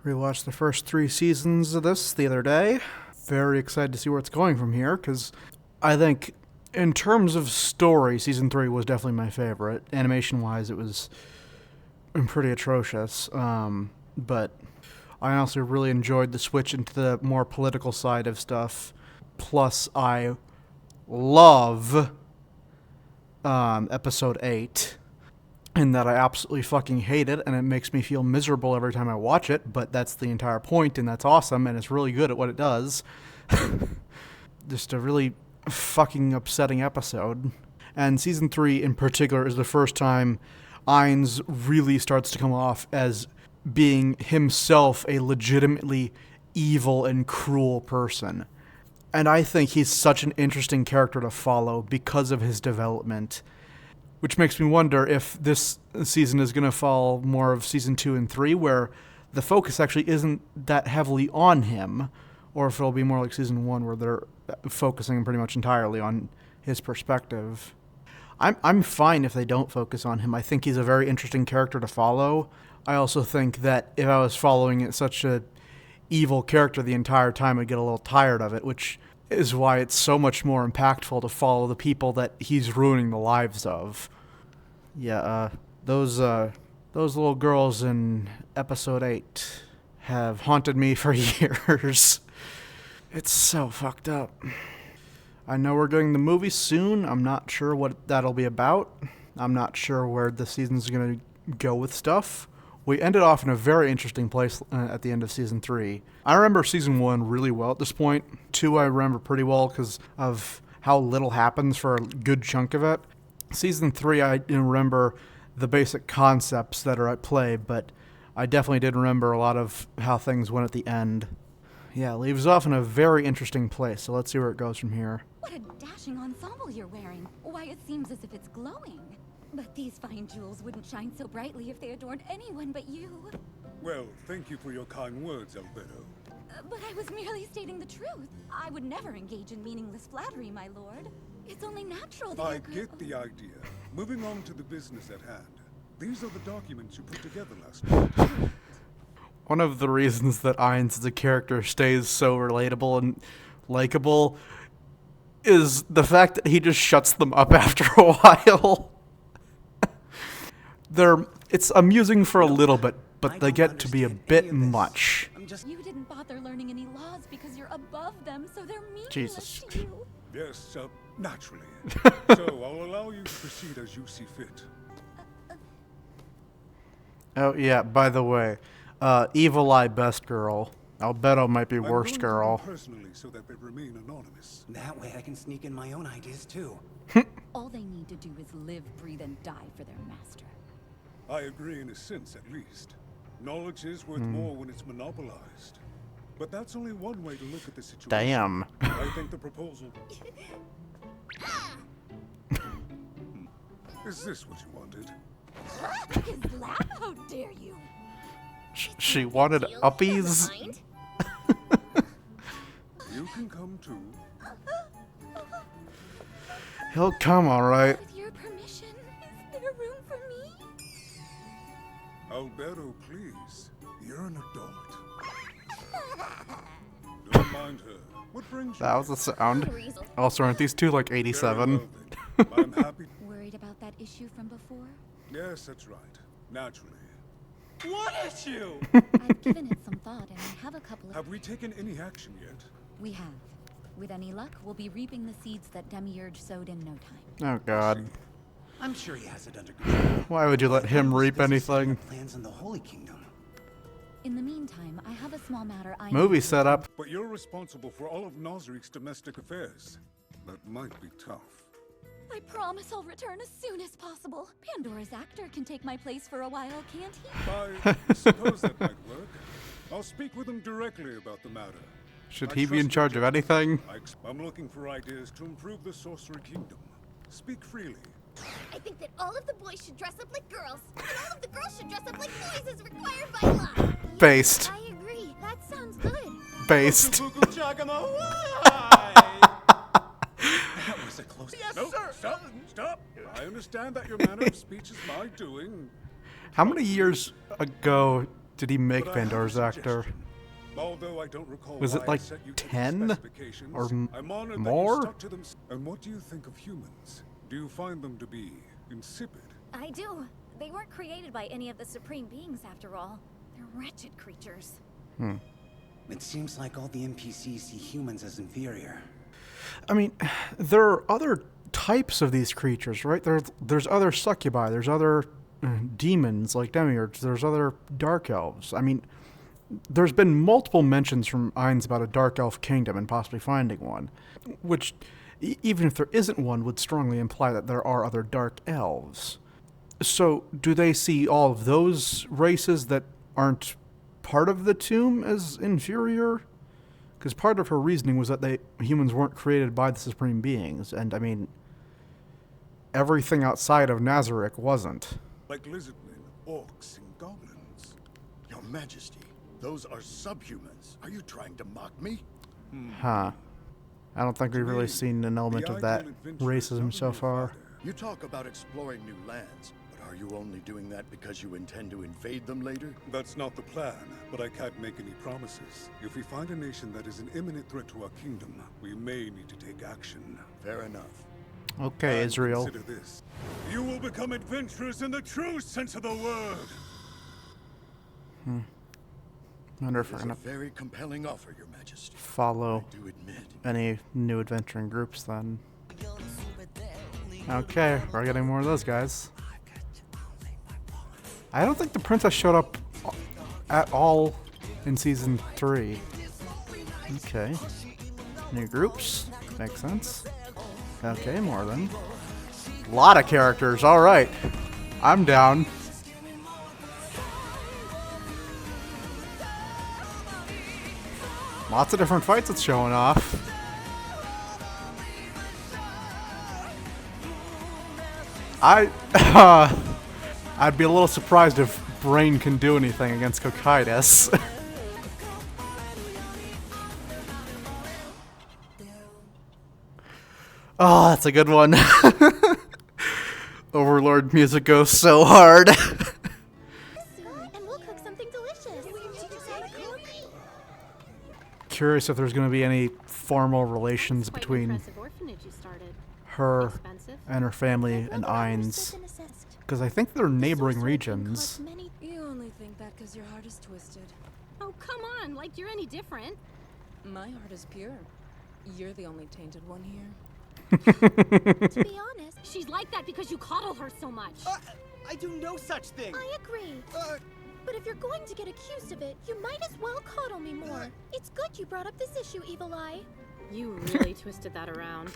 Rewatched the first 3 seasons of this the other day. Very excited to see where it's going from here, because I think in terms of story, season 3 was definitely my favorite. Animation-wise, it was pretty atrocious. But I also really enjoyed the switch into the more political side of stuff. Plus, I love episode 8. In that I absolutely fucking hate it, and it makes me feel miserable every time I watch it, but that's the entire point, and that's awesome, and it's really good at what it does. Just a really fucking upsetting episode. And season 3 in particular is the first time Ainz really starts to come off as being himself a legitimately evil and cruel person. And I think he's such an interesting character to follow because of his development. Which makes me wonder if this season is going to follow more of season 2 and 3, where the focus actually isn't that heavily on him, or if it'll be more like season 1, where they're focusing pretty much entirely on his perspective. I'm fine if they don't focus on him. I think he's a very interesting character to follow. I also think that if I was following such a evil character the entire time, I'd get a little tired of it, which is why it's so much more impactful to follow the people that he's ruining the lives of. Yeah, those little girls in episode 8 have haunted me for years. It's so fucked up. I know we're getting the movie soon. I'm not sure what that'll be about. I'm not sure where the season's going to go with stuff. We ended off in a very interesting place at the end of season 3. I remember season 1 really well at this point. 2 I remember pretty well because of how little happens for a good chunk of it. Season 3 I didn't remember the basic concepts that are at play, but I definitely did remember a lot of how things went at the end. Yeah, it leaves off in a very interesting place, so let's see where it goes from here. What a dashing ensemble you're wearing. Why, it seems as if it's glowing. But these fine jewels wouldn't shine so brightly if they adorned anyone but you. Well, thank you for your kind words, Alberto. But I was merely stating the truth. I would never engage in meaningless flattery, my lord. It's only natural that I your girl... get the idea. Moving on to the business at hand. These are the documents you put together last night. One of the reasons that Ainz as a character stays so relatable and likable is the fact that he just shuts them up after a while. It's amusing for a little bit, but they get to be a bit much. You didn't bother learning any laws because you're above them, so they're meaningless Jesus. to you. Yes, naturally. So I'll allow you to proceed as you see fit. Oh, yeah, by the way, Evil Eye best girl. Albedo might be worst girl. Personally, so that they remain anonymous. That way I can sneak in my own ideas too. All they need to do is live, breathe, and die for their master. I agree in a sense, at least. Knowledge is worth more when it's monopolized. But that's only one way to look at the situation. Damn. I think the proposal... Is this what you wanted? His lap? How dare you? She wanted uppies? You can come too. He'll come, alright. With your permission, is there room for me? Alberto, please. You're an adult. Don't mind her. What brings you? That was a sound. Also, aren't these two like 87? I'm happy. Worried about that issue from before? Yes, that's right. Naturally. What issue? I've given it some thought, and I have a couple of... Have we taken any action yet? We have. With any luck, we'll be reaping the seeds that Demiurge sowed in no time. Oh god. I'm sure he has it under control. Why would you let him reap anything? Plans in the Holy Kingdom. In the meantime, I have a small matter I Movie need to- setup. But you're responsible for all of Nazarik's domestic affairs. That might be tough. I promise I'll return as soon as possible. Pandora's actor can take my place for a while, can't he? I suppose that might work. I'll speak with him directly about the matter. Should I he be in trust charge you, of anything? I'm looking for ideas to improve the Sorcery Kingdom. Speak freely. I think that all of the boys should dress up like girls, and all of the girls should dress up like boys as required by law. Based. I agree. That sounds good. Based. That was a close... Yes, no, sir! Stop! I understand that your manner of speech is my doing. How many years ago did he make But I have a Pandora's actor? suggestion. Although I don't recall Was it why I like set you to these 10 specifications, or I'm honored that you more? stuck to them. And what do you think of humans? Do you find them to be insipid? I do. They weren't created by any of the supreme beings, after all. They're wretched creatures. It seems like all the NPCs see humans as inferior. I mean, there are other types of these creatures, right? There's other succubi, there's other demons like demiurges, there's other dark elves. I mean, there's been multiple mentions from Ainz about a dark elf kingdom and possibly finding one, which, even if there isn't one, would strongly imply that there are other dark elves. So, do they see all of those races that aren't part of the tomb as inferior? Because part of her reasoning was that humans weren't created by the supreme beings, and I mean, everything outside of Nazarick wasn't. Like lizardmen, orcs, and goblins. Your Majesty, those are subhumans. Are you trying to mock me? Huh. I don't think we've really seen an element of that racism so far. You talk about exploring new lands, but are you only doing that because you intend to invade them later? That's not the plan, but I can't make any promises. If we find a nation that is an imminent threat to our kingdom, we may need to take action. Fair enough. Okay, And Israel. consider this. You will become adventurers in the true sense of the word. I wonder if we're It's a gonna very compelling offer, Your Majesty. follow I do admit. any new adventuring groups then. Okay, we're getting more of those guys. I don't think the princess showed up at all in season 3. Okay. New groups. Makes sense. Okay, more of them. Lot of characters, alright. I'm down. Lots of different fights it's showing off. I'd be a little surprised if Brain can do anything against Cocytus. Oh, that's a good one. Overlord music goes so hard. Soon, and we'll cook something delicious. Curious if there's going to be any formal relations Quite an between impressive orphanage you started. her Expensive? and her family and Ainz. Because I think they're neighboring regions. You only think that because your heart is twisted. Oh, come on, like you're any different. My heart is pure. You're the only tainted one here. To be honest, She's like that because you coddle her so much. I do no such thing. I agree. But if you're going to get accused of it, you might as well coddle me more. It's good you brought up this issue, Evil Eye. You really twisted that around.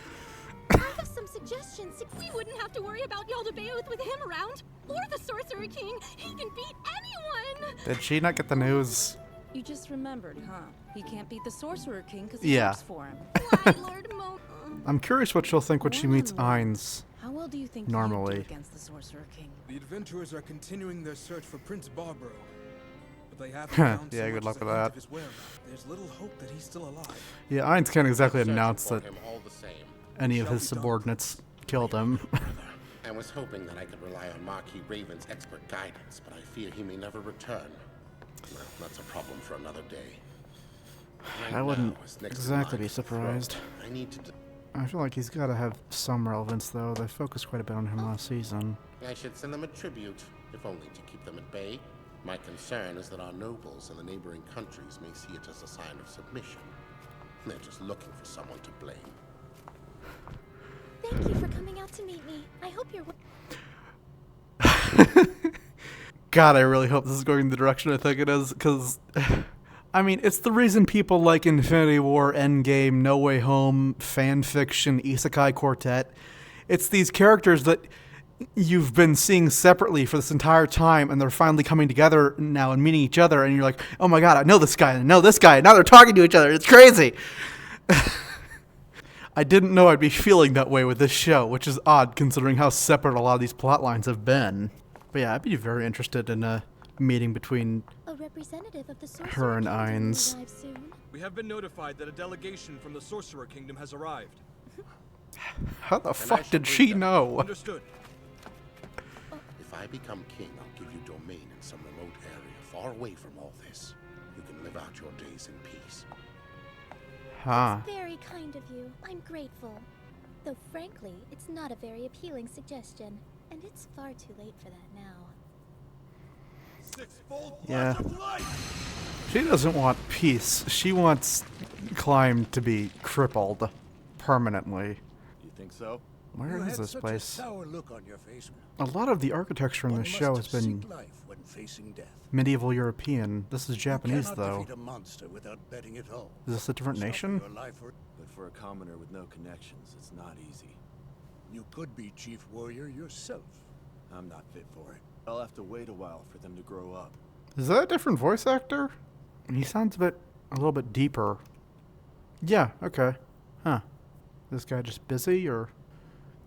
I have some suggestions. We wouldn't have to worry about Yaldabaoth with him around. Or the Sorcerer King. He can beat anyone. Did she not get the news? You just remembered, huh? He can't beat the Sorcerer King because he Yeah. works for him. Why, Lord Mo... I'm curious what she'll think when she meets Ainz. How well do you think Normally. you do against the Sorcerer King? The adventurers are continuing their search for Prince Barbaro, but they haven't found Yeah, so good much luck as a with hint that. of his whereabouts. There's little hope that he's still alive. Yeah, Ainz can't exactly Searching announce for that him all the same. any of Shall his we, Doc? subordinates killed him. I was hoping that I could rely on Marquis Raven's expert guidance, but I fear he may never return. Well, that's a problem for another day. Right I wouldn't now, as next in exactly line be to the throne, surprised. I need to. I feel like he's got to have some relevance, though. They focused quite a bit on him last season. I should send them a tribute, if only to keep them at bay. My concern is that our nobles in the neighboring countries may see it as a sign of submission. They're just looking for someone to blame. Thank you for coming out to meet me. I hope you're... God, I really hope this is going the direction I think it is, because, I mean, it's the reason people like Infinity War, Endgame, No Way Home, fan fiction, Isekai Quartet. It's these characters that you've been seeing separately for this entire time, and they're finally coming together now and meeting each other, and you're like, oh my god, I know this guy, and I know this guy, and now they're talking to each other. It's crazy. I didn't know I'd be feeling that way with this show, which is odd considering how separate a lot of these plot lines have been. But yeah, I'd be very interested in a meeting between A representative of the Sorcerer her and Kingdom will Ainz. arrive soon. We have been notified that a delegation from the Sorcerer Kingdom has arrived. How the I fuck should did greet she them. know? Understood. If I become king, I'll give you domain in some remote area far away from all this, you can live out your days in peace. Huh. Very kind of you. I'm grateful. Though frankly, it's not a very appealing suggestion. And it's far too late for that now. Yeah. She doesn't want peace. She wants Climb to be crippled permanently. You think so? Where is this place? Sour look on your face. A lot of the architecture in this show has been Life when facing death. medieval European. This is Japanese, You cannot though. defeat a monster without betting it all. Is this a different nation? Your life or But for a commoner with no connections, it's not easy. you could be chief warrior yourself. I'm not fit for it. I'll have to wait a while for them to grow up. Is that a different voice actor? He sounds a little bit deeper. Yeah, okay. Huh. This guy just busy, or...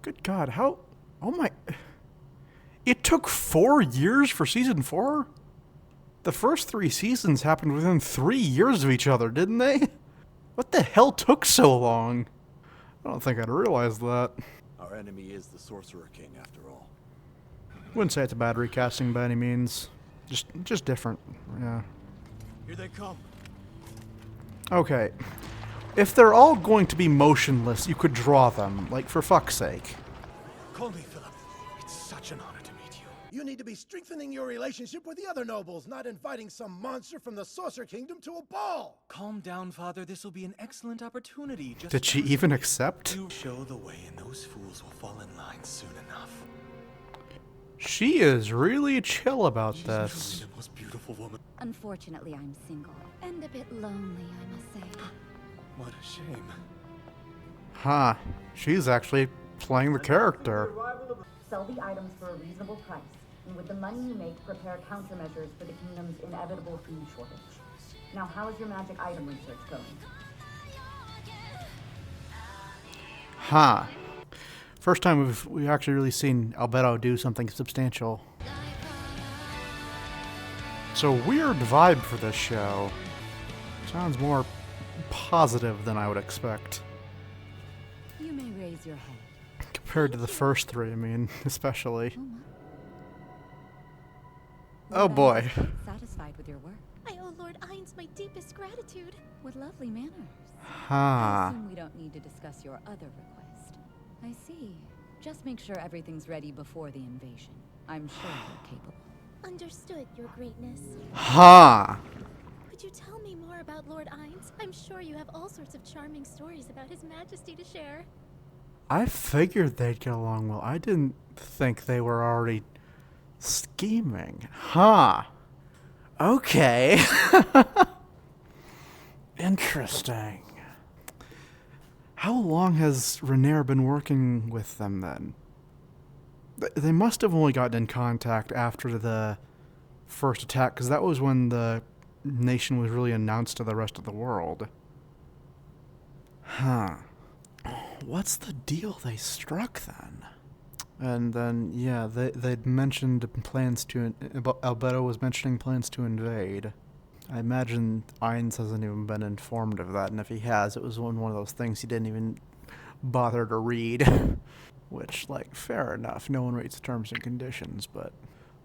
Good God, how... Oh my... It took 4 years for season 4? The first 3 seasons happened within 3 years of each other, didn't they? What the hell took so long? I don't think I'd realized that. Our enemy is the Sorcerer King, after all. Wouldn't say it's a bad recasting by any means. Just different, yeah. Here they come. Okay. If they're all going to be motionless, you could draw them. Like, for fuck's sake. Call me Philip. It's such an honor to meet you. You need to be strengthening your relationship with the other nobles, not inviting some monster from the Sorcerer Kingdom to a ball. Calm down, Father. This will be an excellent opportunity. Just Did she even accept? to show the way, and those fools will fall in line soon enough. She is really chill about She's this. truly the most beautiful woman. Unfortunately, I'm single. And a bit lonely, I must say. What a shame. Huh. She's actually playing the character. Sell the items for a reasonable price, and with the money you make, prepare countermeasures for the kingdom's inevitable food shortage. Now, how is your magic item research going? Huh. First time we've actually really seen Albedo do something substantial. It's a weird vibe for this show. Sounds more positive than I would expect. You may raise your head. Compared to the first 3, I mean, especially. Oh Lord boy. Ainz is satisfied with your work. I owe Lord Ainz my deepest gratitude. What lovely manners. I Huh. assume we don't need to discuss your other request. I see. Just make sure everything's ready before the invasion. I'm sure you're capable. Understood, your greatness. Huh. Could you tell me more about Lord Ainz? I'm sure you have all sorts of charming stories about His Majesty to share. I figured they'd get along well. I didn't think they were already scheming. Huh. Okay. Interesting. How long has Rhaenyra been working with them then? They must have only gotten in contact after the first attack, because that was when the nation was really announced to the rest of the world. Huh. What's the deal they struck then? And then, yeah, they'd mentioned plans to... Albedo was mentioning plans to invade. I imagine Ainz hasn't even been informed of that, and if he has, it was one of those things he didn't even bother to read. Which, like, fair enough, no one reads the terms and conditions, but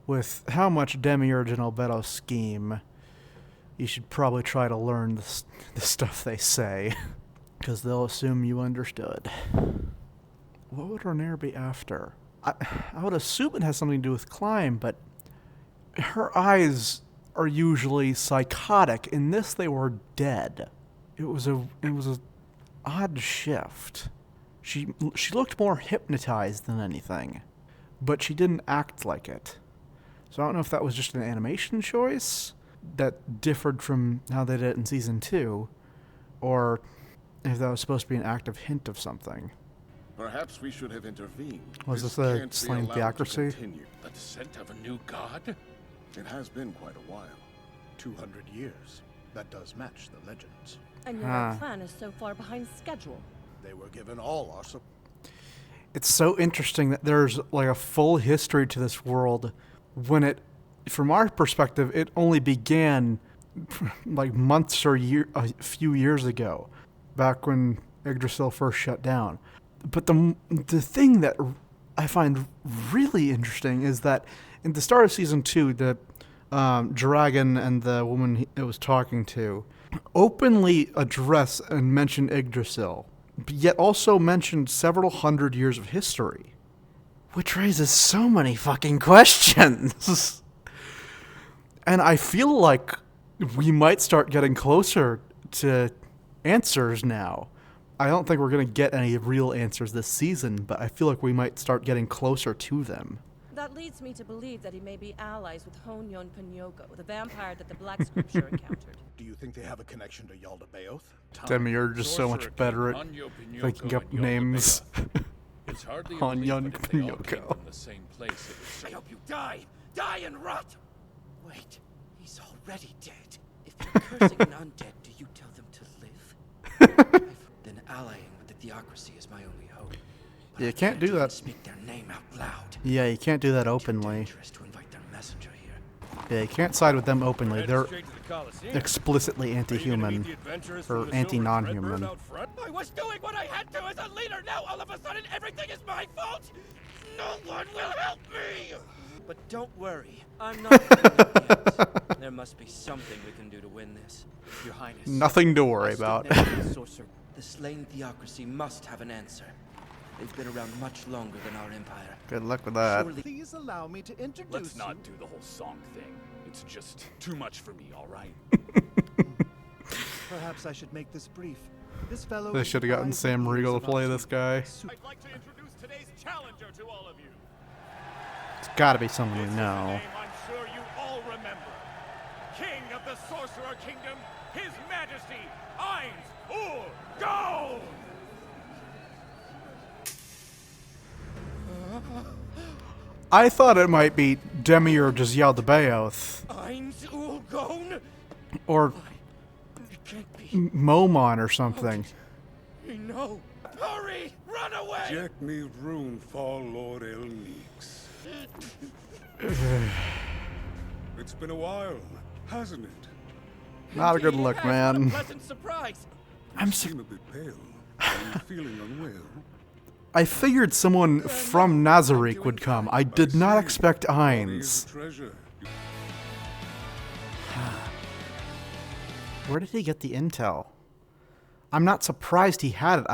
with how much Demiurge and Albedo scheme, you should probably try to learn the stuff they say, because they'll assume you understood. What would Rhaenyra be after? I would assume it has something to do with Climb, but her eyes are usually psychotic. In this, they were dead. It was a odd shift. She looked more hypnotized than anything, but she didn't act like it. So I don't know if that was just an animation choice that differed from how they did it in season 2, or if that was supposed to be an active hint of something. Perhaps we should have intervened. Was this a can't be slain allowed to theocracy? continue. The descent of a new god? It has been quite a while. 200 years. That does match the legends. And yet our plan is so far behind schedule. They were given all our support. It's so interesting that there's like a full history to this world when it, from our perspective, it only began like months or a few years ago, back when Yggdrasil first shut down. But the thing that I find really interesting is that in the start of season 2, the Dragon and the woman it was talking to openly address and mention Yggdrasil, yet also mentioned several hundred years of history, which raises so many fucking questions. And I feel like we might start getting closer to answers now. I don't think we're going to get any real answers this season, but I feel like we might start getting closer to them. That leads me to believe that he may be allies with Honyon Panyoko, the vampire that the Black Scripture encountered. Do you think they have a connection to Yaldabaoth? Demi, you're just so much better at making up names. It's hardly Honyon if they all came Panyoko. from the same place. I hope you die! Die and rot! Wait, he's already dead. If you're cursing an undead, do you tell them to live? Then allying with the theocracy is my only hope. But You can't do that. Speak their name out loud. Yeah, you can't do that openly. To invite their messenger here. Yeah, you can't side with them openly. They're explicitly anti-human or anti-non-human. I was doing what I had to as a leader. Now all of a sudden everything is my fault. No one will help me. But don't worry, I'm not giving up yet. There must be something we can do to win this. Your Highness. Nothing to worry about. The slain theocracy must have an answer. They've been around much longer than our empire. Good luck with that. Please allow me to introduce Let's not do the whole song thing. It's just too much for me, all right? Perhaps I should make this brief. This fellow They should have gotten Sam Riegel to play this guy. I'd like to introduce today's challenger to all of you. It's gotta be someone we know. I'm sure you all remember. King of the Sorcerer Kingdom, His Majesty, Go! I thought it might be Demi or just Yaldabaoth. Or Momon or something. No! Hurry! Run away! Jack me room for Lord El Meeks. It's been a while, hasn't it? Not a good look, man. Pleasant surprise. You seem a bit pale. Are you feeling unwell? I figured someone from Nazarick would come. I did not expect Ainz. Where did he get the intel? I'm not surprised he had it.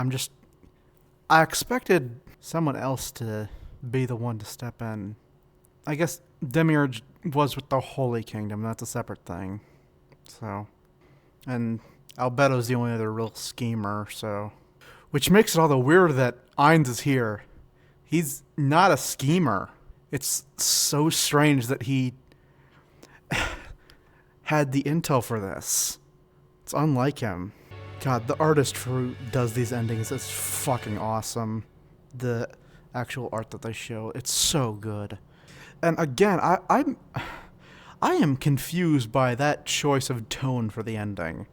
I expected someone else to be the one to step in. I guess Demiurge was with the Holy Kingdom. That's a separate thing. So, and Albedo's the only other real schemer, so. Which makes it all the weirder that Ainz is here. He's not a schemer. It's so strange that he had the intel for this. It's unlike him. God, the artist who does these endings is fucking awesome. The actual art that they show, it's so good. And again, I am confused by that choice of tone for the ending.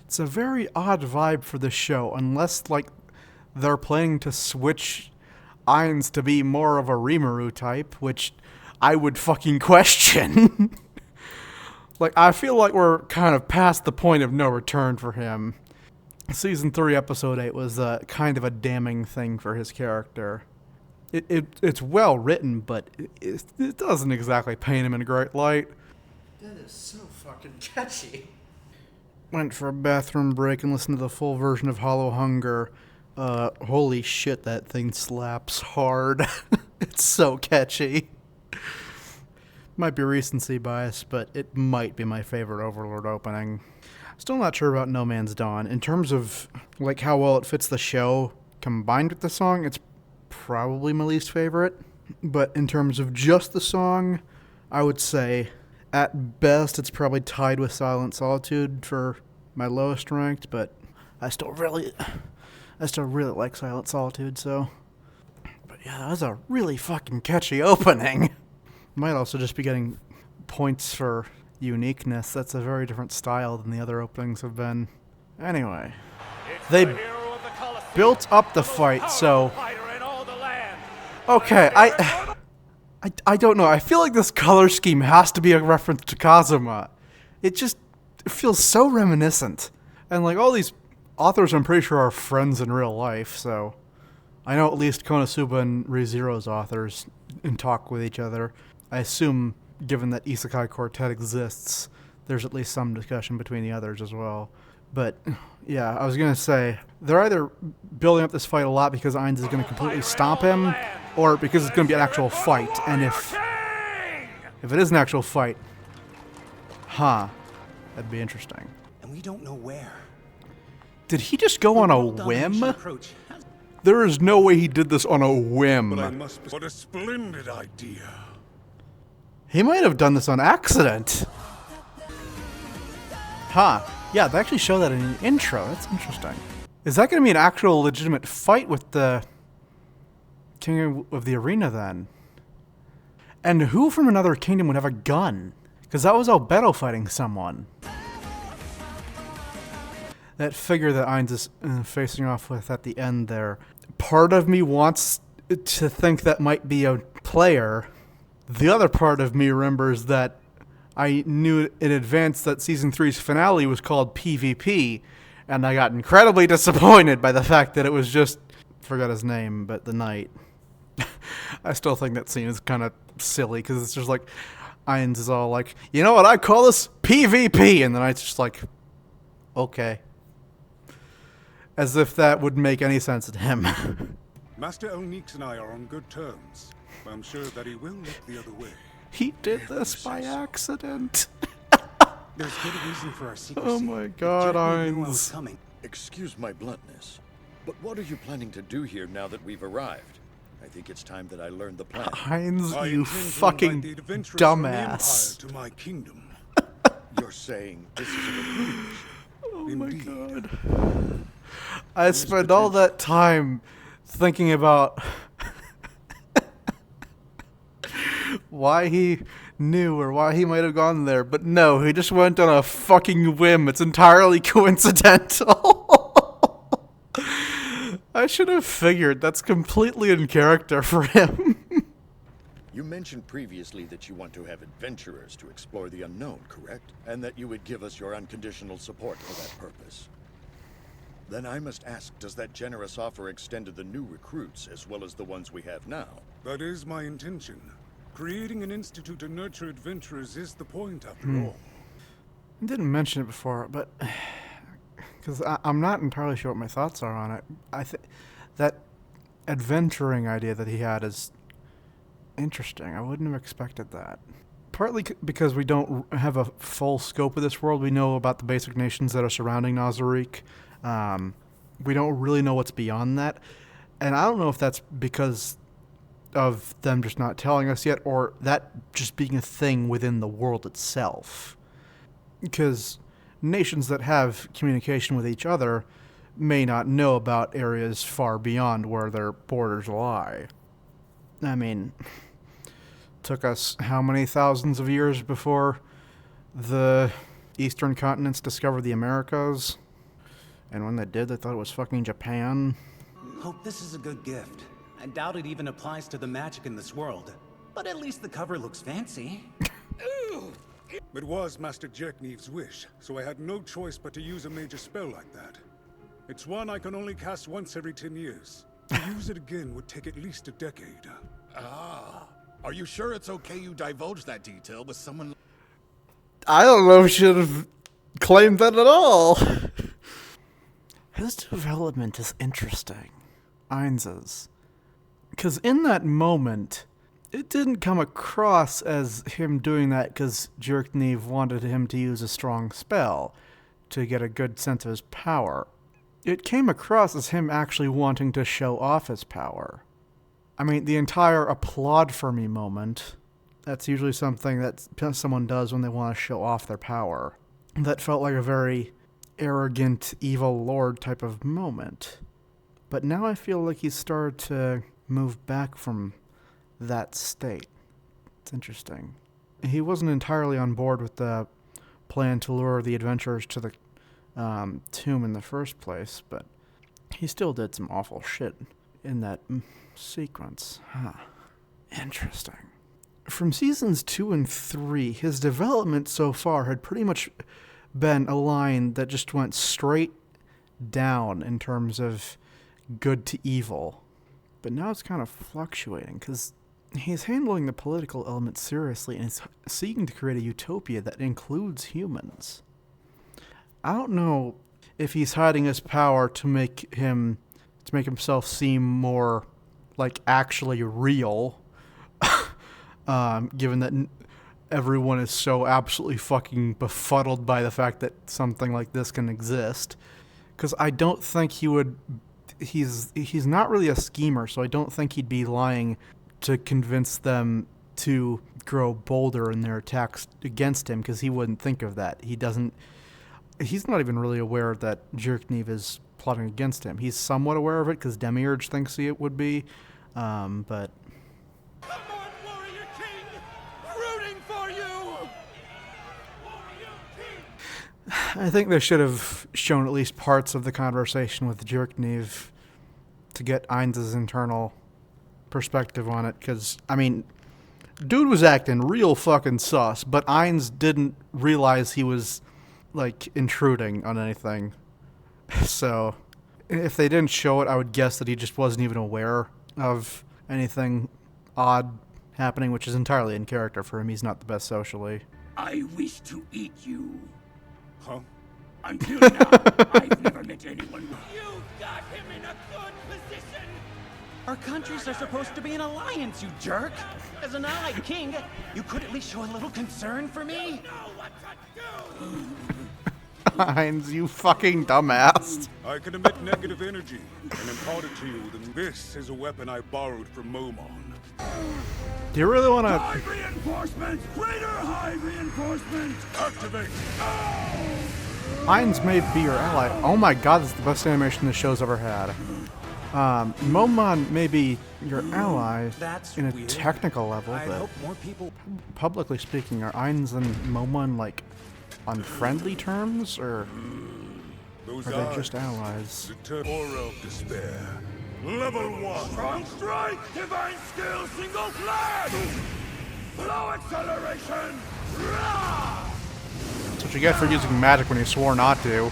It's a very odd vibe for the show, unless, like, they're planning to switch Ainz to be more of a Rimuru type, which I would fucking question. Like, I feel like we're kind of past the point of no return for him. Season 3, Episode 8 was kind of a damning thing for his character. It's well written, but it doesn't exactly paint him in a great light. That is so fucking catchy. Went for a bathroom break and listened to the full version of Hollow Hunger. Holy shit, that thing slaps hard. It's so catchy. Might be recency bias, but it might be my favorite Overlord opening. Still not sure about No Man's Dawn. In terms of like how well it fits the show combined with the song, it's probably my least favorite. But in terms of just the song, I would say at best it's probably tied with Silent Solitude for my lowest ranked, but I still really like Silent Solitude, so. But yeah, that was a really fucking catchy opening. Might also just be getting points for uniqueness. That's a very different style than the other openings have been. Anyway, they built up the fight, so. Okay, I don't know. I feel like this color scheme has to be a reference to Kazuma. It just feels so reminiscent. And like all these authors, I'm pretty sure are friends in real life, so I know at least Konosuba and ReZero's authors and talk with each other. I assume given that Isekai Quartet exists, there's at least some discussion between the others as well. But, yeah, I was going to say, they're either building up this fight a lot because Ainz is going to completely stomp him, or because it's going to be an actual fight. And if it is an actual fight, that'd be interesting. And we don't know where. Did he just go on a whim? There is no way he did this on a whim. What a splendid idea. He might have done this on accident. Yeah, they actually show that in the intro. That's interesting. Is that going to be an actual legitimate fight with the King of the Arena then? And who from another kingdom would have a gun? Because that was Albedo fighting someone. That figure that Ainz is facing off with at the end there. Part of me wants to think that might be a player. The other part of me remembers that I knew in advance that Season 3's finale was called PvP, and I got incredibly disappointed by the fact that it was just, forgot his name, but the knight. I still think that scene is kind of silly, because it's just like, Ainz is all like, you know what I call this? PvP! And the knight's just like, okay. As if that would make any sense to him. Master Onyx and I are on good terms. I'm sure that he will look the other way. He did this by accident. There's good reason for our secrecy. Oh my god, Ainz. Excuse my bluntness, but what are you planning to do here now that we've arrived? I think it's time that I learned the plan. Ainz, you fucking dumbass. To my kingdom. You're saying this is a recruit? Oh my god. I spent all that time thinking about why he knew or why he might have gone there, but no, he just went on a fucking whim. It's entirely coincidental. I should have figured that's completely in character for him. You mentioned previously that you want to have adventurers to explore the unknown, correct? And that you would give us your unconditional support for that purpose. Then I must ask, does that generous offer extend to the new recruits as well as the ones we have now? That is my intention. Creating an institute to nurture adventurers is the point, after all. I didn't mention it before, but because I'm not entirely sure what my thoughts are on it. I think that adventuring idea that he had is interesting. I wouldn't have expected that. Partly because we don't have a full scope of this world. We know about the basic nations that are surrounding Nazarick. We don't really know what's beyond that. And I don't know if that's because of them just not telling us yet, or that just being a thing within the world itself. Because nations that have communication with each other may not know about areas far beyond where their borders lie. I mean, took us how many thousands of years before the eastern continents discovered the Americas? And when they did, they thought it was fucking Japan. Hope this is a good gift. I doubt it even applies to the magic in this world. But at least the cover looks fancy. It was Master Jerkneve's wish, so I had no choice but to use a major spell like that. It's one I can only cast once every 10 years. To use it again would take at least a decade. Are you sure it's okay you divulge that detail with someone? I don't know if you should have claimed that at all. His development is interesting. Ainz's. Because in that moment, it didn't come across as him doing that because Jerkneve wanted him to use a strong spell to get a good sense of his power. It came across as him actually wanting to show off his power. I mean, the entire applaud for me moment, that's usually something that someone does when they want to show off their power. That felt like a very arrogant, evil lord type of moment. But now I feel like he's started to move back from that state. It's interesting. He wasn't entirely on board with the plan to lure the adventurers to the tomb in the first place, but he still did some awful shit in that sequence. Interesting. From seasons 2 and 3, his development so far had pretty much been a line that just went straight down in terms of good to evil. But now it's kind of fluctuating, because he's handling the political element seriously and is seeking to create a utopia that includes humans. I don't know if he's hiding his power to make himself seem more like actually real, given that everyone is so absolutely fucking befuddled by the fact that something like this can exist. Because I don't think he would. He's not really a schemer, so I don't think he'd be lying to convince them to grow bolder in their attacks against him, because he wouldn't think of that. He's not even really aware that Jerknev is plotting against him. He's somewhat aware of it because Demiurge thinks he would be, but... Come on, Warrior King! Rooting for you! I think they should have shown at least parts of the conversation with Jerknev to get Ainz's internal perspective on it, because, I mean, dude was acting real fucking sus, but Ainz didn't realize he was, like, intruding on anything. So, if they didn't show it, I would guess that he just wasn't even aware of anything odd happening, which is entirely in character for him. He's not the best socially. I wish to eat you. Huh? Until now, I've never met anyone. You got him in a good position! Our countries are supposed to be in alliance, you jerk! As an allied king, you could at least show a little concern for me? You know what to do! Ainz, you fucking dumbass. I can emit negative energy and impart it to you. Then this is a weapon I borrowed from Momon. Do you really want to... High reinforcements! Greater high reinforcements! Activate! Ainz may be your ally. Oh my god, this is the best animation this show's ever had. Momon may be your ally in a technical level, but more people... publicly speaking, are Ainz and Momon, like, on friendly terms, or are they just allies? Aura of despair. Level 1. Strong strike! Divine skill! Single flash! Flow acceleration! Rah! That's what you get for using magic when you swore not to.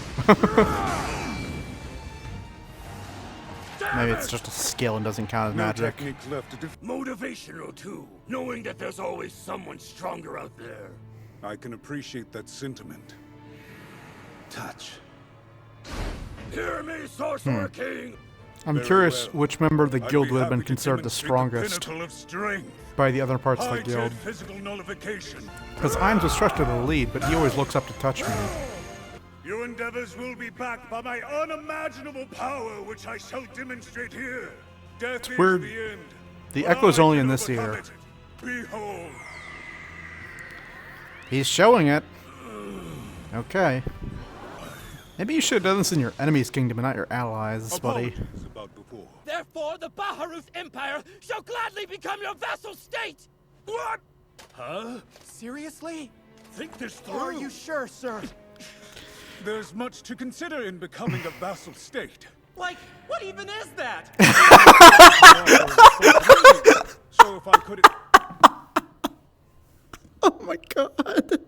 Maybe it's just a skill and doesn't count as magic. Motivational too, knowing that there's always someone stronger out there. I can appreciate that sentiment. Touch. Hear me, Sorcerer King! I'm curious which member of the guild would have been considered the strongest by the other parts of the guild. Because Ainz was trusted to lead, but he always looks up to touch me. Your endeavors will be backed by my unimaginable power, which I shall demonstrate here. Death is weird. the end. The echo's only in this ear. Behold. He's showing it. Okay. Maybe you should have done this in your enemy's kingdom and not your allies, buddy. Therefore, the Baharut Empire shall gladly become your vassal state! What? Huh? Seriously? Think this through. Are you sure, sir? There's much to consider in becoming a vassal state. Like, what even is that? So if I could... Oh my god.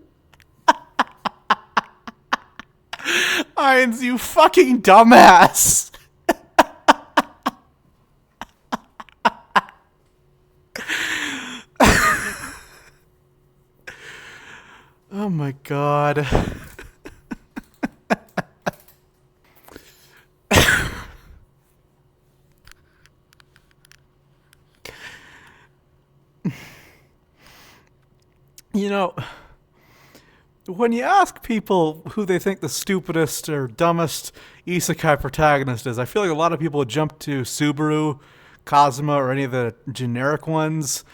Ainz, you fucking dumbass. Oh my god. You know, when you ask people who they think the stupidest or dumbest isekai protagonist is, I feel like a lot of people would jump to Subaru, Kazuma, or any of the generic ones.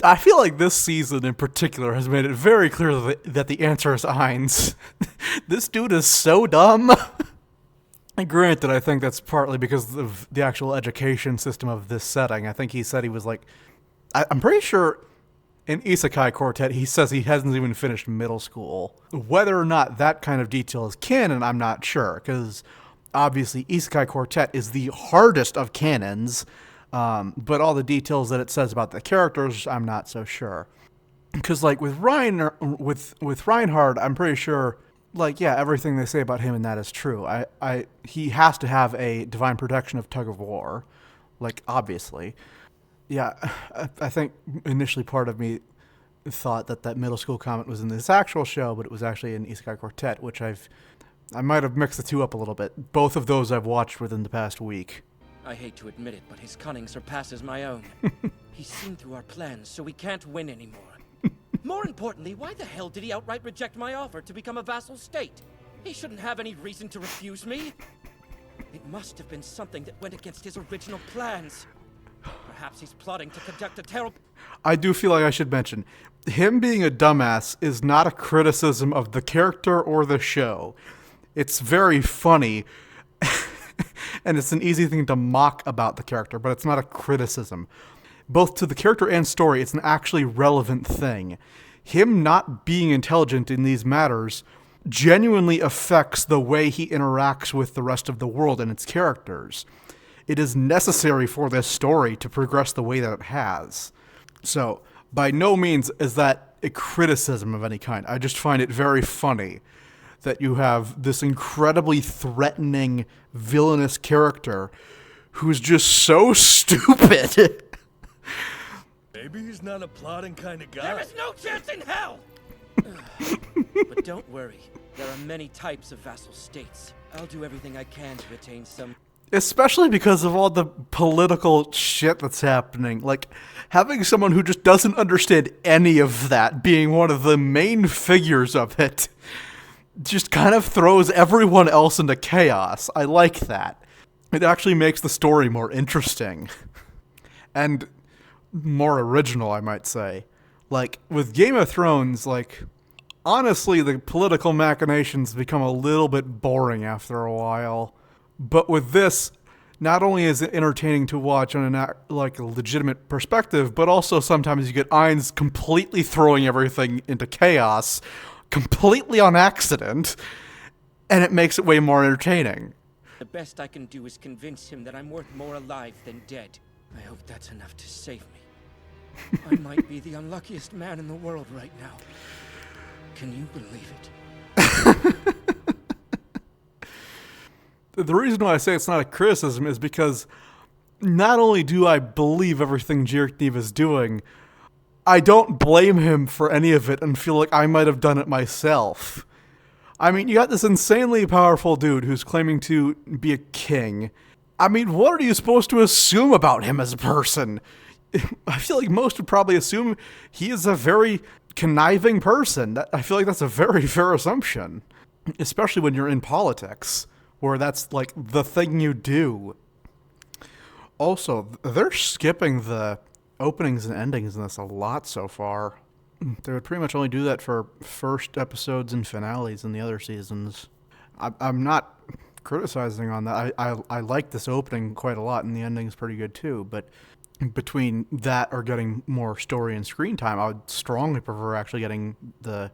I feel like this season in particular has made it very clear that the answer is Ainz. This dude is so dumb. And granted, I think that's partly because of the actual education system of this setting. I think he said he was like... I'm pretty sure... in Isekai Quartet, he says he hasn't even finished middle school. Whether or not that kind of detail is canon, I'm not sure, because obviously Isekai Quartet is the hardest of canons, but all the details that it says about the characters, I'm not so sure. Because like with Reinhard, I'm pretty sure, like, yeah, everything they say about him and that is true. He has to have a divine protection of tug of war, like, obviously. Yeah, I think initially part of me thought that middle school comment was in this actual show, but it was actually in Isekai Quartet, which I might have mixed the two up a little bit. Both of those I've watched within the past week. I hate to admit it, but his cunning surpasses my own. He's seen through our plans, so we can't win anymore. More importantly, why the hell did he outright reject my offer to become a vassal state? He shouldn't have any reason to refuse me. It must have been something that went against his original plans. Perhaps he's plotting to conduct a terrible... I do feel like I should mention, him being a dumbass is not a criticism of the character or the show. It's very funny, and it's an easy thing to mock about the character, but it's not a criticism. Both to the character and story, it's an actually relevant thing. Him not being intelligent in these matters genuinely affects the way he interacts with the rest of the world and its characters. It is necessary for this story to progress the way that it has. So, by no means is that a criticism of any kind. I just find it very funny that you have this incredibly threatening, villainous character who's just so stupid. Maybe he's not a plotting kind of guy. There is no chance in hell! But don't worry. There are many types of vassal states. I'll do everything I can to attain some... Especially because of all the political shit that's happening. Like, having someone who just doesn't understand any of that being one of the main figures of it just kind of throws everyone else into chaos. I like that. It actually makes the story more interesting. And more original, I might say. Like, with Game of Thrones, like, honestly, the political machinations become a little bit boring after a while. But with this, not only is it entertaining to watch on a legitimate perspective, but also sometimes you get Ainz completely throwing everything into chaos, completely on accident, and it makes it way more entertaining. The best I can do is convince him that I'm worth more alive than dead. I hope that's enough to save me. I might be the unluckiest man in the world right now. Can you believe it? The reason why I say it's not a criticism is because not only do I believe everything Jirknev is doing, I don't blame him for any of it and feel like I might have done it myself. I mean, you got this insanely powerful dude who's claiming to be a king. I mean, what are you supposed to assume about him as a person? I feel like most would probably assume he is a very conniving person. I feel like that's a very fair assumption, especially when you're in politics, where that's like the thing you do. Also, they're skipping the openings and endings in this a lot so far. They would pretty much only do that for first episodes and finales in the other seasons. I'm not criticizing on that. I like this opening quite a lot, and the ending's pretty good too, but between that or getting more story and screen time, I would strongly prefer actually getting the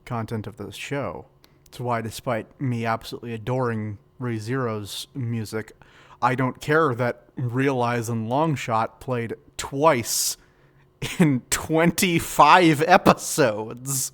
content of the show. That's why, despite me absolutely adoring ReZero's music, I don't care that Realize and Longshot played twice in 25 episodes.